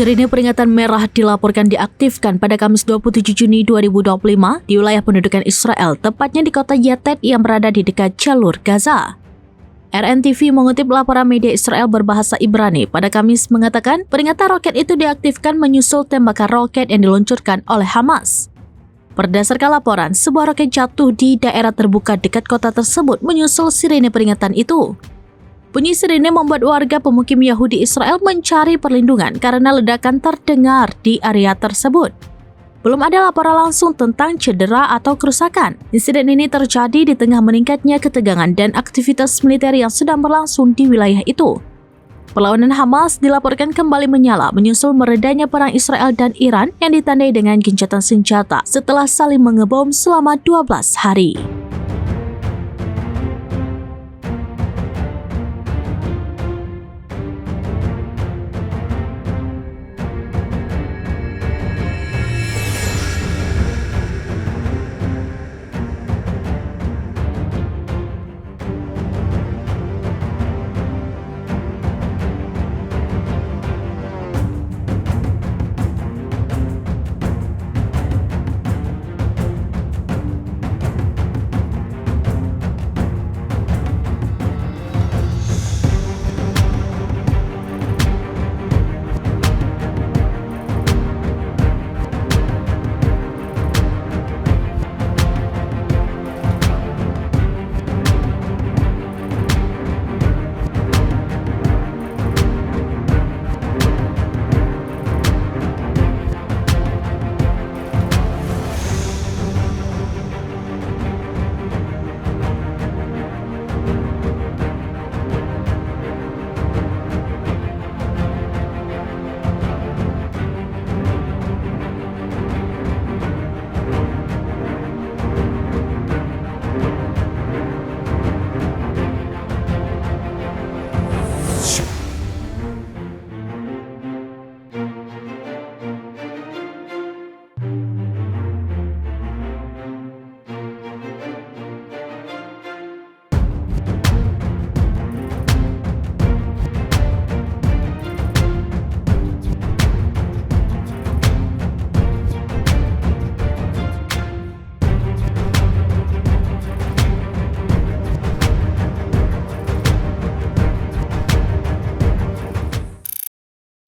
Sirine peringatan merah dilaporkan diaktifkan pada Kamis 27 Juni 2025 di wilayah pendudukan Israel, tepatnya di kota Yatet yang berada di dekat jalur Gaza. RNTV mengutip laporan media Israel berbahasa Ibrani pada Kamis mengatakan peringatan roket itu diaktifkan menyusul tembakan roket yang diluncurkan oleh Hamas. Berdasarkan laporan, sebuah roket jatuh di daerah terbuka dekat kota tersebut menyusul sirine peringatan itu. Bunyi sirine membuat warga pemukim Yahudi Israel mencari perlindungan karena ledakan terdengar di area tersebut. Belum ada laporan langsung tentang cedera atau kerusakan. Insiden ini terjadi di tengah meningkatnya ketegangan dan aktivitas militer yang sedang berlangsung di wilayah itu. Perlawanan Hamas dilaporkan kembali menyala menyusul meredanya perang Israel dan Iran yang ditandai dengan gencatan senjata setelah saling mengebom selama 12 hari.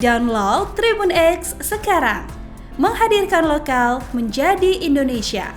Download Tribun X sekarang, menghadirkan lokal menjadi Indonesia.